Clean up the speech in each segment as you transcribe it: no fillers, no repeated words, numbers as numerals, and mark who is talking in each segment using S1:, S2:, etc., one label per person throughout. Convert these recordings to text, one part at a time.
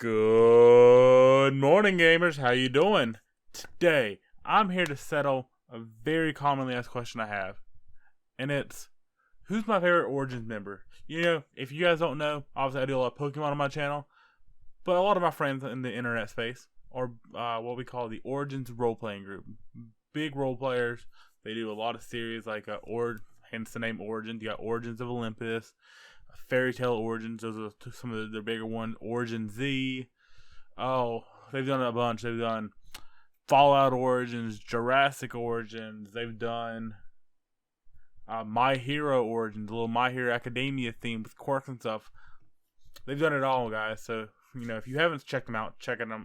S1: Good morning, gamers. How you doing? Today, I'm here to settle a very commonly asked question I have, and it's, who's my favorite Origins member? You know, if you guys don't know, obviously I do a lot of Pokemon on my channel, but a lot of my friends in the internet space are what we call the Origins role-playing group. Big role players. They do a lot of series like hence the name Origins. You got Origins of Olympus, Fairy Tale Origins. Those are some of the bigger ones. Origin Z. Oh, they've done a bunch. They've done Fallout Origins, Jurassic Origins. They've done My Hero Origins, a little My Hero Academia theme with quirks and stuff. They've done it all, guys. So, you know, if you haven't checked them out,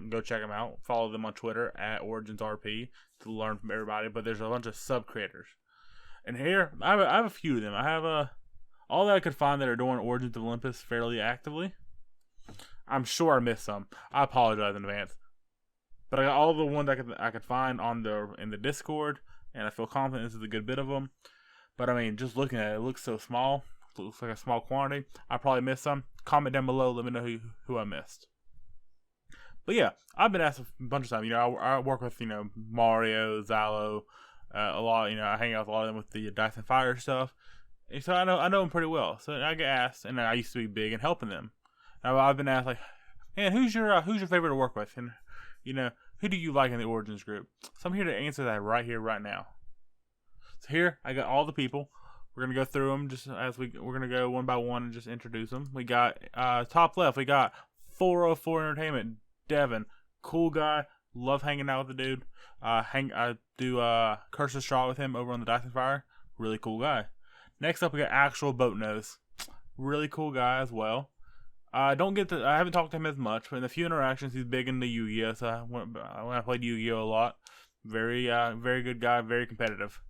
S1: go check them out. Follow them on Twitter at OriginsRP to learn from everybody. But there's a bunch of sub creators, and here I have a few of them. I have all that I could find that are doing Origins of Olympus fairly actively. I'm sure I missed some. I apologize in advance. But I got all the ones I could find in the Discord, and I feel confident this is a good bit of them. But I mean, just looking at it, it looks so small. It looks like a small quantity. I probably missed some. Comment down below. Let me know who I missed. But yeah, I've been asked a bunch of times. You know, I work with Mario, Zalo, a lot. You know, I hang out with a lot of them with the Dice and Fire stuff. And so I know them pretty well. So I get asked, and I used to be big in helping them. Now I've been asked like, man, who's your favorite to work with? And you know, who do you like in the Origins group? So I'm here to answer that right here, right now. So here I got all the people. We're gonna go through them just as we're gonna go one by one and just introduce them. We got top left. We got 404 Entertainment, Devin, cool guy. Love hanging out with the dude. I do Curse of Straw with him over on the Dice and Fire. Really cool guy. Next up, we got Actual Boatnose. Really cool guy as well. I haven't talked to him as much, but in a few interactions, he's big into Yu-Gi-Oh! So when I played Yu-Gi-Oh! A lot. Very good guy, very competitive.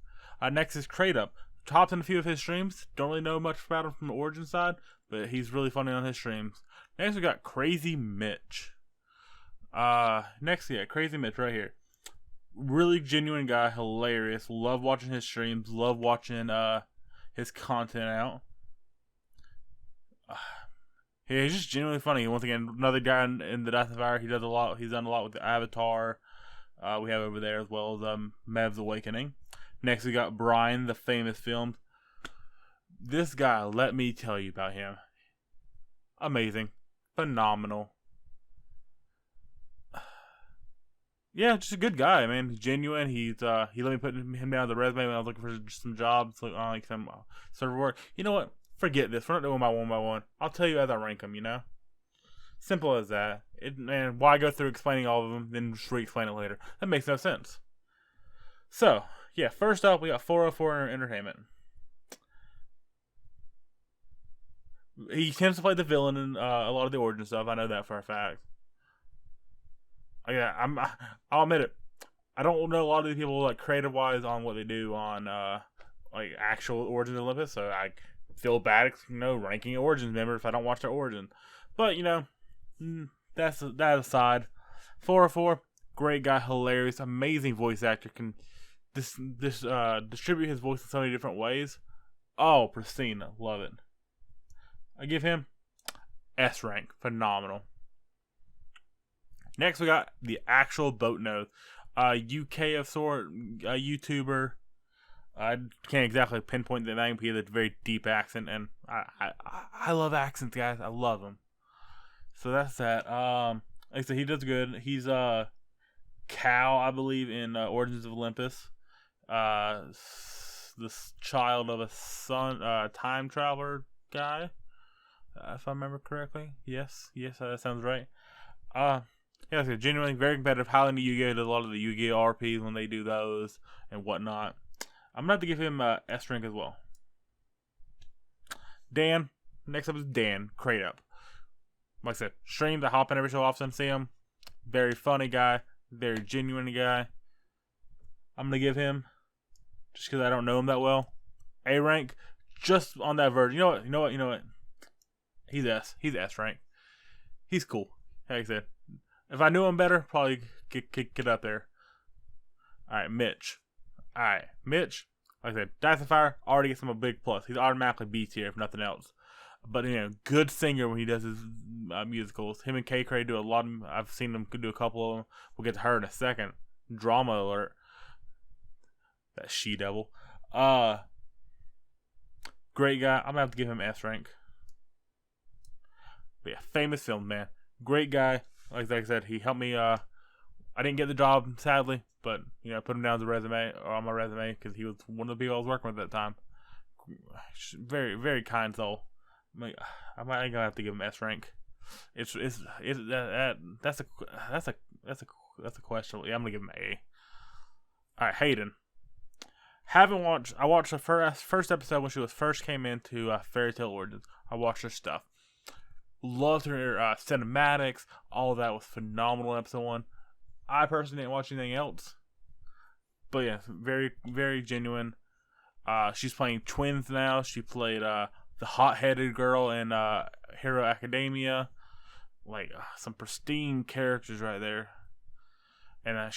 S1: Next is Crate Up. Topped in a few of his streams. Don't really know much about him from the Origin side, but he's really funny on his streams. Next, we got Crazy Mitch. Crazy Mitch right here. Really genuine guy, hilarious. Love watching his streams. Love watching his content out. Yeah, he's just genuinely funny. Once again, another guy in the Dice and Fire. He does a lot. He's done a lot with the Avatar. We have over there as well as Mev's Awakening. Next, we got Brian, the famous film. This guy, let me tell you about him. Amazing, phenomenal. Yeah, just a good guy, man. He's genuine. He let me put him down on the resume when I was looking for some jobs, like some server work. You know what? Forget this. We're not doing my one by one. I'll tell you as I rank them, you know? Simple as that. And why go through explaining all of them, then just re-explain it later? That makes no sense. So, yeah, first up, we got 404 Entertainment. He tends to play the villain in a lot of the Origin stuff. I know that for a fact. Yeah, I'll admit it. I don't know a lot of these people, like, creative-wise on what they do on, like, actual Origins Olympus, so I feel bad, ranking an Origins member if I don't watch their Origin. But, that aside. 404, great guy, hilarious, amazing voice actor, can distribute his voice in so many different ways. Oh, pristine, love it. I give him S rank, phenomenal. Next, we got the Actual Boatnose, UK of sort, YouTuber. I can't exactly pinpoint the name because it's a very deep accent, and I love accents, guys. I love them. So that's that. Like I said, he does good. He's Cal, I believe, in Origins of Olympus. This child of a time traveler guy, if I remember correctly. Yes, that sounds right. Yeah, so genuinely very competitive. Highly into Yu-Gi-Oh! Does a lot of the Yu-Gi-Oh! RPs when they do those and whatnot. I'm going to have to give him S rank as well. Dan. Next up is Dan. Crate Up. Like I said, streams. I hop in every so often to see him. Very funny guy. Very genuine guy. I'm going to give him, just because I don't know him that well, A rank. Just on that verge. You know what? He's S. He's S rank. He's cool. Like I said. If I knew him better, probably get up there. Alright, Mitch. Like I said, Dice and Fire already gets him a big plus. He's automatically B tier, if nothing else. But good singer when he does his musicals. Him and K. Cray do a lot. I've seen them do a couple of them. We'll get to her in a second. Drama alert. That she devil. Great guy. I'm gonna have to give him S rank. But yeah, famous film man. Great guy. Like I said, he helped me. I didn't get the job sadly, but put him down as a resume or on my resume because he was one of the people I was working with at the time. Very very kind soul. I ain't gonna have to give him S rank. That's a question. Yeah, I'm gonna give him A. All right, Hayden. I watched the first episode when she first came into Fairy Tale Origins. I watched her stuff. Loved her cinematics. All of that was phenomenal in episode 1. I personally didn't watch anything else, but yeah, very very genuine. She's playing twins now. She played the hot-headed girl in Hero Academia. Like some pristine characters right there. And I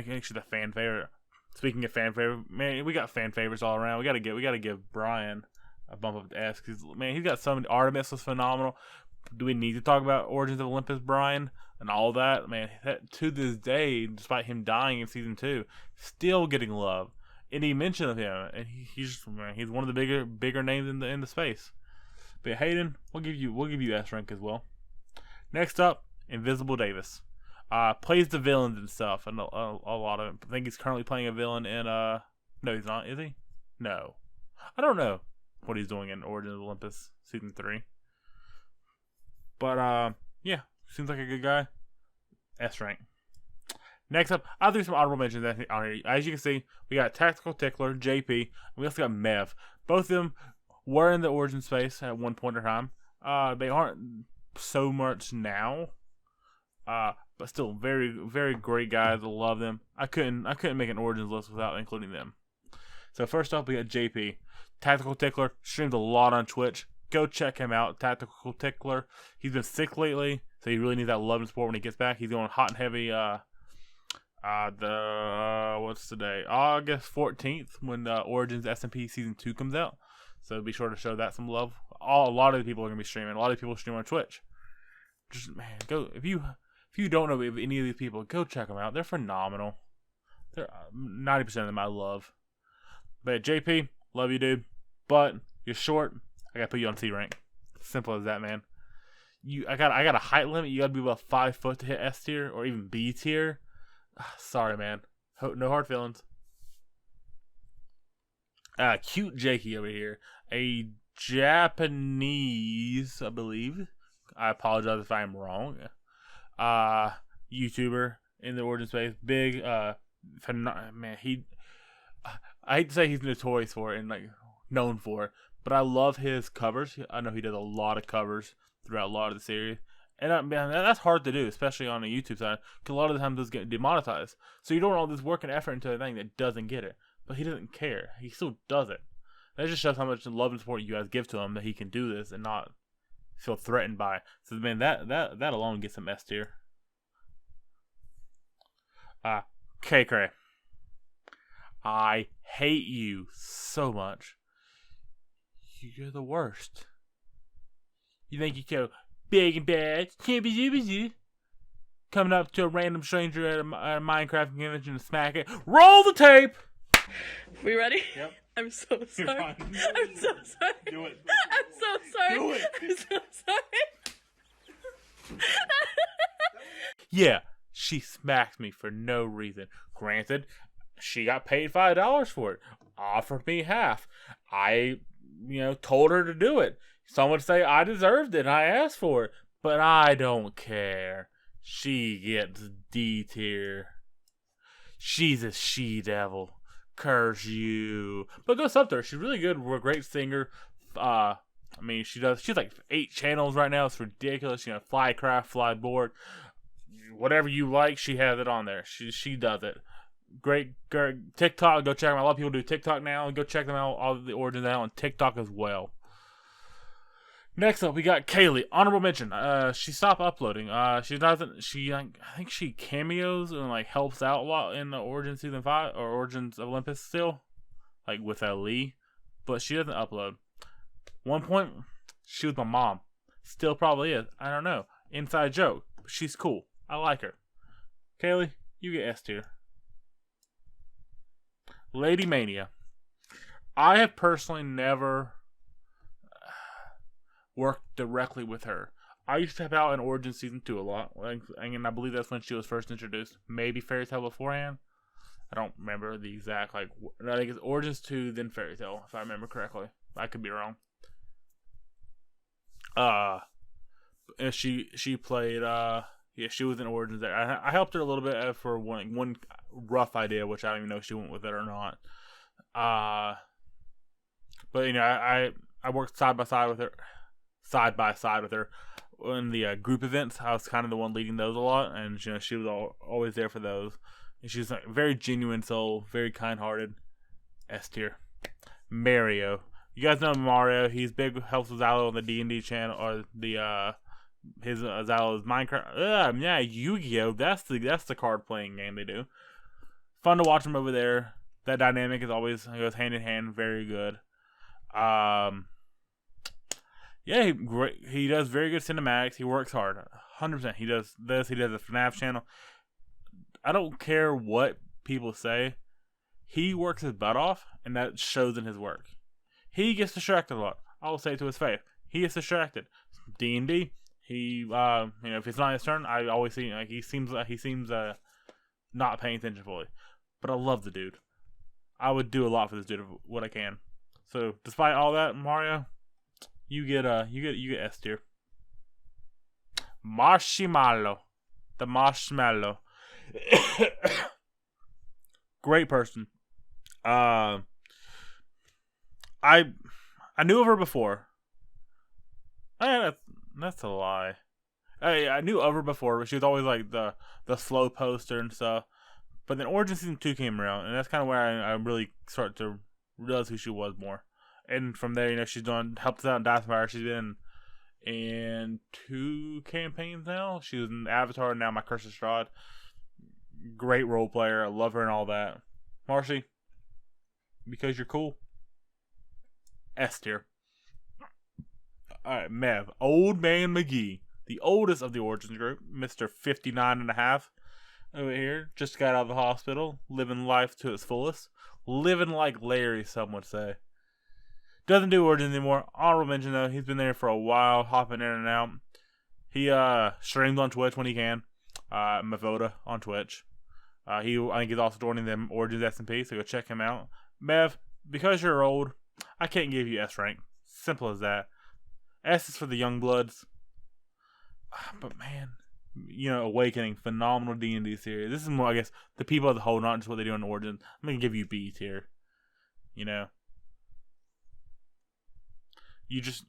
S1: think she's a fan favorite. Speaking of fan favorite, man, we got fan favorites all around. We gotta give Brian a bump up the ass because man, he's got some. Artemis was phenomenal. Do we need to talk about Origins of Olympus, Brian, and all that? Man, to this day, despite him dying in season 2, still getting love. Any mention of him, and he's one of the bigger names in the space. But Hayden, we'll give you S rank as well. Next up, Invisible Davis. Plays the villains and stuff, and a lot of them. I think he's currently playing a villain in no, he's not, is he? No, I don't know what he's doing in Origins of Olympus season 3. But yeah, seems like a good guy. S rank. Next up, I'll do some honorable mentions on here. As you can see, we got Tactical Tickler, JP, and we also got Mev. Both of them were in the Origin space at one point in time. They aren't so much now. But still, very, very great guys. I love them. I couldn't make an Origins list without including them. So first off, we got JP. Tactical Tickler, streams a lot on Twitch. Go check him out, Tactical Tickler. He's been sick lately, so he really needs that love and support when he gets back. He's going hot and heavy, what's today? August 14th, when Origins SMP Season 2 comes out. So be sure to show that some love. A lot of the people are going to be streaming. A lot of people stream on Twitch. Just, man, go, if you don't know any of these people, go check them out. They're phenomenal. They're 90% of them I love. But JP, love you, dude. But you're short. I gotta put you on C rank. Simple as that, man. I got a height limit. You gotta be about 5 foot to hit S tier or even B tier. Sorry, man. No hard feelings. Cute Jakey over here. A Japanese, I believe. I apologize if I'm wrong. YouTuber in the Origin space. Big, man, I hate to say he's notorious for it and like known for it, but I love his covers. I know he does a lot of covers throughout a lot of the series. And man, that's hard to do, especially on the YouTube side, because a lot of the time those get demonetized. So you're doing all this work and effort into a thing that doesn't get it, but he doesn't care. He still does it. That just shows how much love and support you guys give to him that he can do this and not feel threatened by it. So man, that alone gets some S tier. K Cray. I hate you so much. You're the worst. You think you go big and bad, coming up to a random stranger at a Minecraft convention and smack it. Roll the tape!
S2: We ready?
S1: Yep.
S2: I'm so sorry.
S1: You're fine.
S2: I'm so sorry.
S1: Do it.
S2: I'm so sorry.
S1: Do it.
S2: I'm so sorry.
S1: Yeah, she smacked me for no reason. Granted, she got paid $5 for it. Offered me half. I, told her to do it. Some would say I deserved it. I asked for it. But I don't care. She gets D tier. She's a she-devil. Curse you. But go sub to her. She's really good. We're a great singer. She's like 8 channels right now. It's ridiculous. Flycraft, Flyboard. Whatever you like, she has it on there. She does it. Great TikTok. Go check them out. A lot of people do TikTok now. Go check them out. All the Origins out on TikTok as well. Next up, we got Kaylee. Honorable mention. She stopped uploading. I think she cameos and like helps out a lot in the Origins Season 5 or Origins of Olympus still, like with Lee, but she doesn't upload. One point, She was my mom. Still probably is. I don't know. Inside joke. But she's cool. I like her. Kaylee, you get S tier. Lady Mania. I have personally never worked directly with her. I used to help out in Origins Season 2 a lot. And I believe that's when she was first introduced. Maybe Fairy Tail beforehand. I don't remember the exact, I think it's Origins 2, then Fairy Tail, if I remember correctly. I could be wrong. And she played, she was in Origins there. I helped her a little bit for one rough idea, which I don't even know if she went with it or not. But, I worked side by side with her in the group events. I was kind of the one leading those a lot, and she was always there for those. And she's a very genuine soul, very kind-hearted. S tier. Mario. You guys know Mario. He's big, helps with Zalo on the D&D channel, or the his Zalo's Minecraft. Yeah, Yu-Gi-Oh. That's the card playing game they do. Fun to watch him over there. That dynamic is always goes hand in hand. Very good. Yeah, he does very good cinematics. He works hard, 100%. He does this. He does the FNAF channel. I don't care what people say. He works his butt off, and that shows in his work. He gets distracted a lot. I will say it to his face. He gets distracted. D&D. He, if it's not his turn, I always see he seems not paying attention fully. But I love the dude. I would do a lot for this dude, what I can. So, despite all that, Mario, you get S tier. Marshmallow, the marshmallow. Great person. I knew of her before. That's a lie. I knew of her before, but she was always like the slow poster and stuff. But then Origin Season 2 came around, and that's kind of where I really started to realize who she was more. And from there, she's helped us out in Dice. She's been in 2 campaigns now. She was in Avatar, and now My Cursed Strahd. Great role player. I love her and all that. Marcy, because you're cool, S tier. Alright, Mev. Old Man McGee. The oldest of the Origins group. Mr. 59 and a half. Over here. Just got out of the hospital. Living life to its fullest. Living like Larry, some would say. Doesn't do Origins anymore. Honorable mention, though. He's been there for a while. Hopping in and out. He streams on Twitch when he can. Mavoda on Twitch. I think he's also joining them Origins SMP, so go check him out. Mev, because you're old, I can't give you S rank. Simple as that. S is for the young bloods. But man, Awakening, phenomenal D&D series. This is more, I guess, the people as a whole, not just what they do in Origins. I'm gonna give you B tier. You just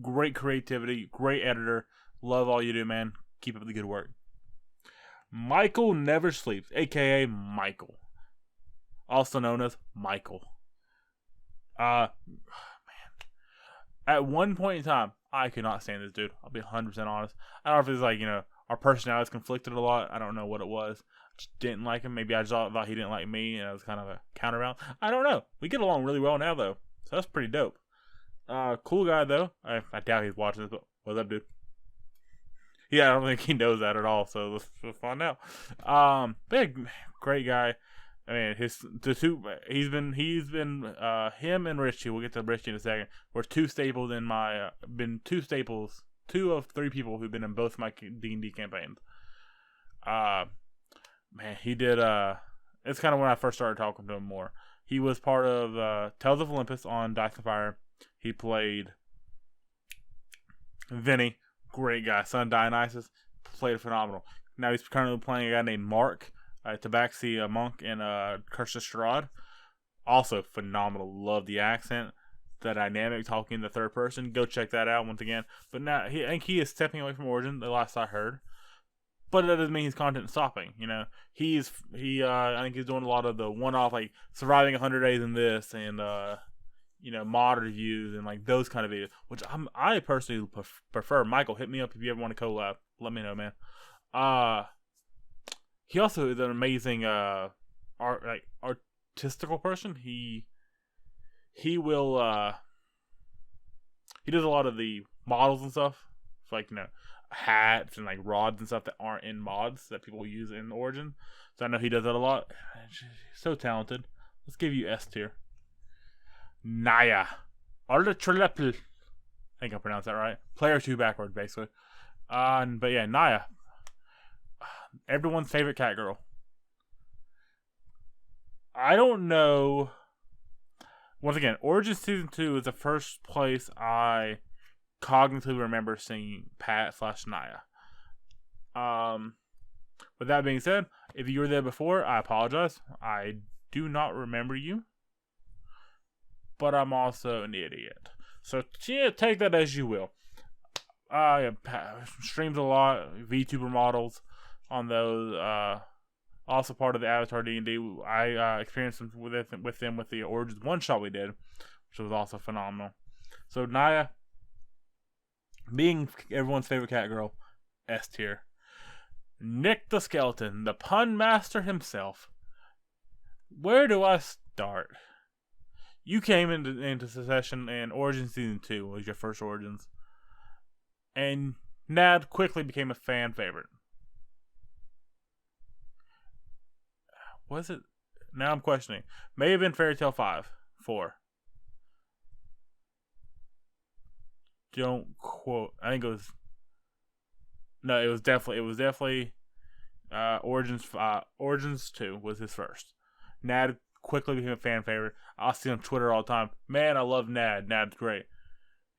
S1: great creativity, great editor. Love all you do, man. Keep up the good work. Michael Never Sleeps, aka Michael, also known as Michael. Man, at one point in time, I could not stand this dude. I'll be 100% honest. I don't know if it's like our personalities conflicted a lot. I don't know what it was. Just didn't like him. Maybe I just thought he didn't like me, and it was kind of a counterbalance. I don't know. We get along really well now, though, so that's pretty dope. Cool guy though. I doubt he's watching this, but what's up, dude? Yeah, I don't think he knows that at all, so let's find out. Big, great guy. I mean, he's been him and Richie. We'll get to Richie in a second. Were two staples in my two of 3 people who've been in both my D&D campaigns. Man, he did. It's kind of when I first started talking to him more. He was part of Tales of Olympus on Dice and Fire. He played Vinny. Great guy. Son of Dionysus. Played phenomenal. Now he's currently playing a guy named Mark, Tabaxi, a monk in Cursed Strahd. Also phenomenal. Love the accent. The dynamic, talking in the third person. Go check that out once again. But now I think he is stepping away from Origin, the last I heard. But that doesn't mean his content is stopping. I think he's doing a lot of the one-off, like surviving 100 days in this, and mod reviews and like those kind of videos, which I personally prefer. Michael, hit me up if you ever want to collab. Let me know, man. He also is an amazing artistical person. He he does a lot of the models and stuff. It's like, hats and like rods and stuff that aren't in mods that people use in Origin. So I know he does that a lot. So talented. Let's give you S tier. Naya. Arletreleple. I think I pronounced that right. Player 2 backwards, basically. But yeah, Naya. Everyone's favorite cat girl. I don't know. Once again, Origin Season 2 is the first place I cognitively remember seeing Pat/Naya. With that being said, if you were there before, I apologize. I do not remember you. But I'm also an idiot. So yeah, take that as you will. Streams a lot, VTuber models on those. Also part of the Avatar D&D. I experienced them with the Origins one shot we did, which was also phenomenal. So Naya, being everyone's favorite cat girl, S tier. Nick the Skeleton, the pun master himself. Where do I start? You came into Succession, and Origins Season 2 was your first Origins. And Nad quickly became a fan favorite. Was it? Now I'm questioning. May have been Fairy Tail 4. Don't quote. I think it was. No, it was definitely Origins 2 was his first. Nad quickly became a fan favorite. I'll see on Twitter all the time. Man, I love Nad. Nad's great.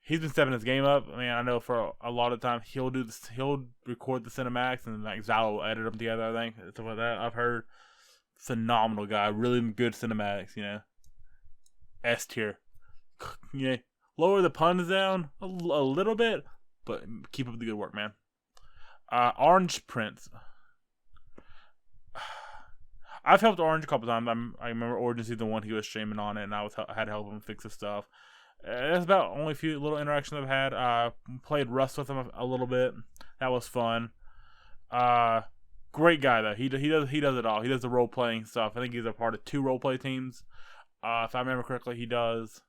S1: He's been stepping his game up. Man, I know for a lot of time he'll record the cinematics and like Zal will edit them together. I think stuff like that. I've heard. Phenomenal guy, really good cinematics. S tier. Lower the puns down a little bit, but keep up the good work, man. Orange Prince. I've helped Orange a couple times. I remember Origin Season 1, he was streaming on it, and I had to help him fix his stuff. That's about only a few little interactions I've had. Played Rust with him a little bit. That was fun. Great guy though. He does it all. He does the role playing stuff. I think he's a part of 2 role play teams. If I remember correctly, he does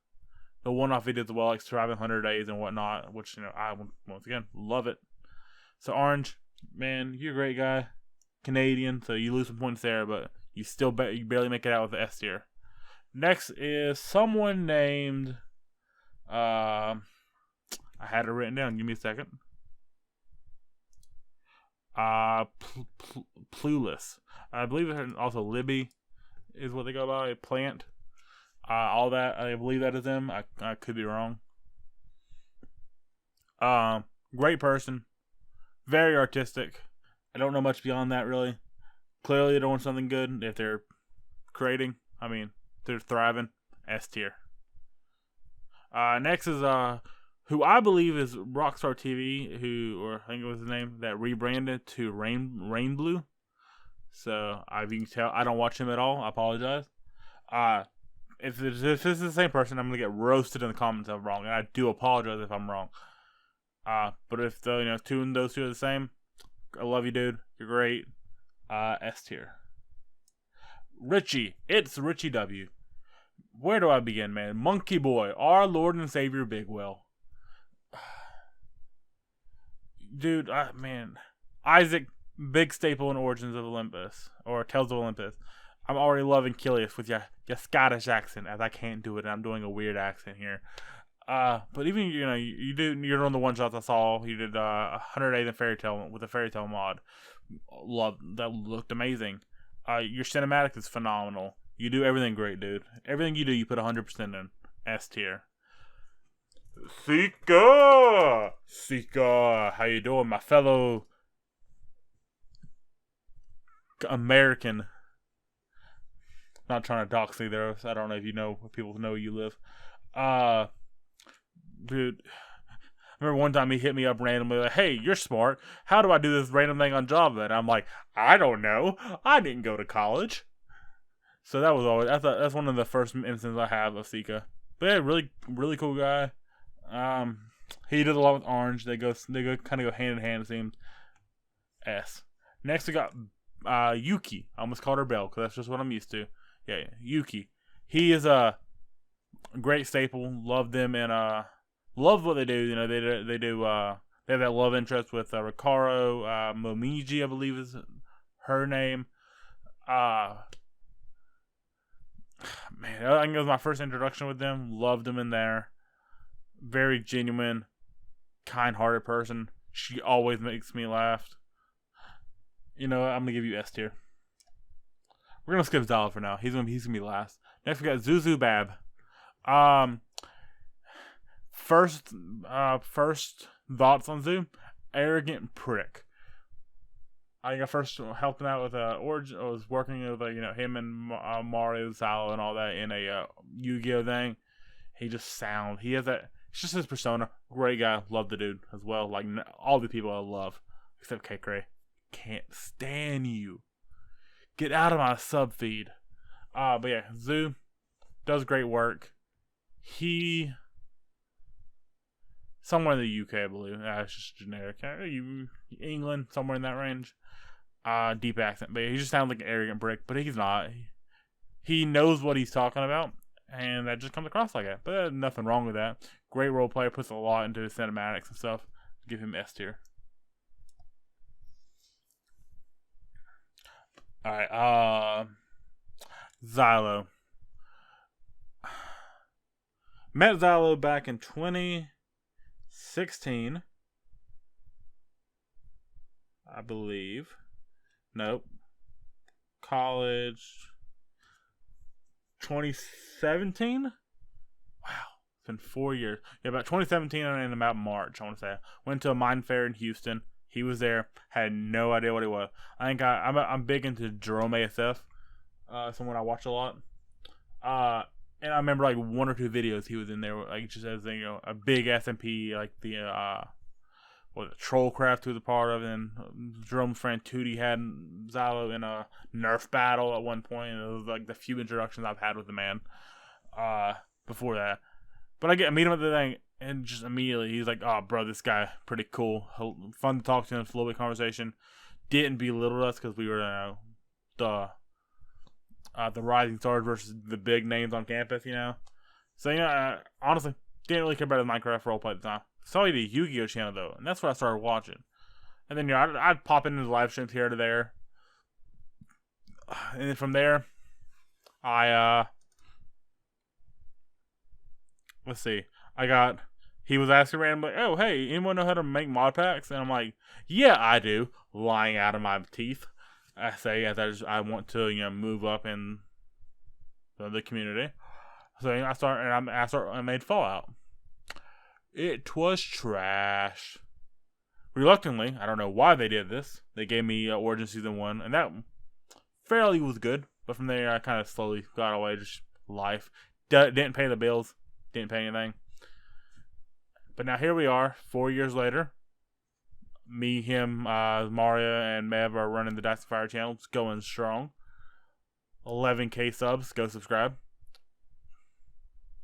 S1: the one-off videos as well, like surviving 100 days and whatnot. Which I once again love it. So Orange, man, you're a great guy. Canadian, so you lose some points there, but you barely make it out with the S tier. Next is someone named. I had it written down. Give me a second. Clueless. I believe also Libby is what they go by. Plant. All that. I believe that is them. I could be wrong. Great person. Very artistic. I don't know much beyond that really. Clearly they're doing something good if they're creating. I mean, they're thriving. S tier. Next is who I believe is Rockstar TV, or I think it was his name, that rebranded to Rain Blue. So you can tell I don't watch him at all. I apologize. If this is the same person, I'm gonna get roasted in the comments if I'm wrong, and I do apologize if I'm wrong. But if those two are the same, I love you, dude. You're great. S tier. Richie, it's Richie W. Where do I begin, man? Monkey Boy, our Lord and Savior Bigwell. Dude, man. Isaac, big staple in Origins of Olympus, or Tales of Olympus. I'm already loving Kilius with your Scottish accent, as I can't do it, and I'm doing a weird accent here. But even, you're doing the one shots I saw. You did 100 Days in Fairy Tale with a Fairy Tale mod. Love, that looked amazing. Your cinematic is phenomenal. You do everything great, dude. Everything you do, you put 100% in. S tier. Sika, how you doing, my fellow American? Not trying to dox you there. I don't know if people know where you live. Dude, I remember one time he hit me up randomly like, "Hey, you're smart. How do I do this random thing on Java?" And I'm like, "I don't know. I didn't go to college." So that was always that's one of the first instances I have of Sika. But yeah, really really cool guy. He does a lot with Orange. They kind of go hand in hand. It seems. S. Next we got Yuki. I almost called her Belle because that's just what I'm used to. Yeah, Yuki. He is a great staple. Loved them in love what they do. You know, they have that love interest with Ricaro Momiji, I believe is her name. Man, I think it was my first introduction with them. Loved them in there. Very genuine, kind-hearted person. She always makes me laugh. You know, I'm gonna give you S tier. We're gonna skip Zala for now. He's gonna be last. Next we got Zuzu Bab. First thoughts on Zoo. Arrogant prick. I think I first helped him out with Origin. I was working with him and Mario, Zala, and all that in a Yu-Gi-Oh thing. He has that. It's just his persona. Great guy. Love the dude as well. Like all the people I love, except K Cray. Can't stand you. Get out of my sub feed. But yeah, Zoo does great work. He somewhere in the UK, I believe. It's just generic. England, somewhere in that range. Deep accent, but he just sounds like an arrogant brick. But he's not. He knows what he's talking about, and that just comes across like that. But there's nothing wrong with that. Great role player, puts a lot into his cinematics and stuff. Give him S tier. Alright, Xylo. Met Xylo back in 2016. I believe. Nope. College. 2017? Wow. It's been 4 years. Yeah, about 2017 and about March, I want to say. Went to a mine fair in Houston. He was there. Had no idea what he was. I think I'm big into Jerome ASF. Someone I watch a lot. And I remember like one or two videos he was in there, like just as a big SMP, like the Trollcraft was a part of, and Jerome's friend Tootie had Xylo in a Nerf battle at one point. It was like the few introductions I've had with the man before that. But I meet him at the thing, and just immediately he's like, "Oh, bro, this guy pretty cool, fun to talk to him, a little bit of conversation." Didn't belittle us because we were the rising stars versus the big names on campus, So honestly, didn't really care about his Minecraft roleplay at the time. Saw he had a Yu-Gi-Oh channel though, and that's what I started watching. And then I'd pop into his live streams here to there, and then from there, let's see, he was asking randomly, "Oh hey, anyone know how to make mod packs?" And I'm like, "Yeah, I do," lying out of my teeth. I say as I want to move up in the community. So I made Fallout. It was trash. Reluctantly, I don't know why they did this. They gave me Origin Season 1, and that fairly was good. But from there, I kind of slowly got away, just life. Didn't pay the bills. Didn't pay anything. But now here we are, 4 years later. Me, him, Mario, and Mev are running the Dice Fire channel. It's going strong. 11K subs. Go subscribe.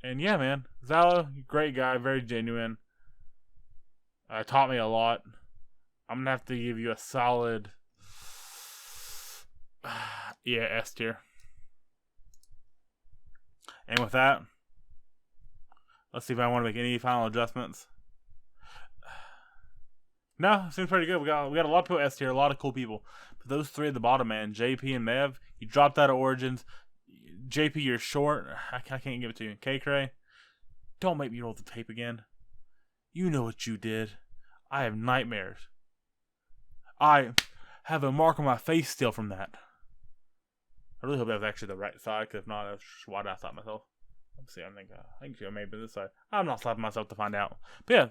S1: And yeah, man. Xylo, great guy. Very genuine. Taught me a lot. I'm going to have to give you a solid S tier. And with that, let's see if I want to make any final adjustments. No, seems pretty good. We got a lot of people S tier, a lot of cool people. But those three at the bottom, man, JP and Mev, you dropped out of Origins. JP, you're short. I can't give it to you. K-Cray, don't make me roll the tape again. You know what you did. I have nightmares. I have a mark on my face still from that. I really hope that was actually the right side, because if not, that's just why did I slap myself? Let's see, I think it may be this side. I'm not slapping myself to find out. But yeah.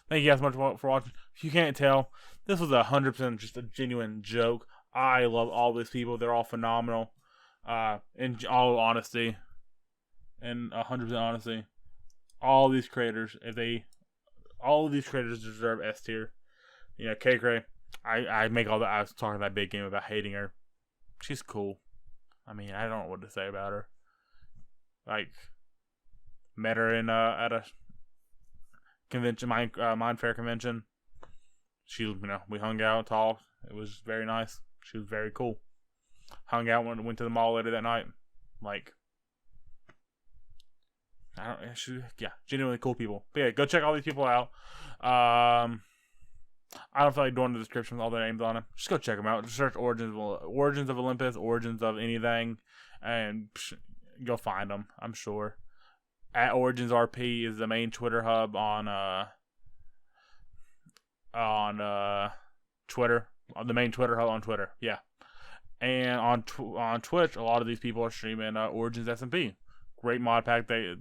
S1: Thank you guys so much for watching. If you can't tell, this was 100% just a genuine joke. I love all these people. They're all phenomenal. In all honesty. And 100% honesty. All these creators, all of these creators deserve S tier. K-Cray, I was talking that big game about hating her. She's cool. I mean, I don't know what to say about her. Like, met her in at a convention, Mind Fair convention. We hung out, talked. It was very nice. She was very cool. Hung out, went to the mall later that night. Like, Genuinely cool people. But yeah, go check all these people out. I don't feel like doing the description with all their names on them. Just go check them out. Just search Origins of Olympus, Origins of anything, and you'll find them, I'm sure. At OriginsRP is the main Twitter hub on Twitter. The main Twitter hub on Twitter, yeah. And on Twitch, a lot of these people are streaming Origins SMP. Great mod pack, they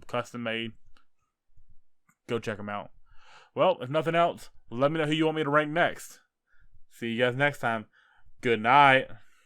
S1: custom made. Go check them out. Well, if nothing else, let me know who you want me to rank next. See you guys next time. Good night.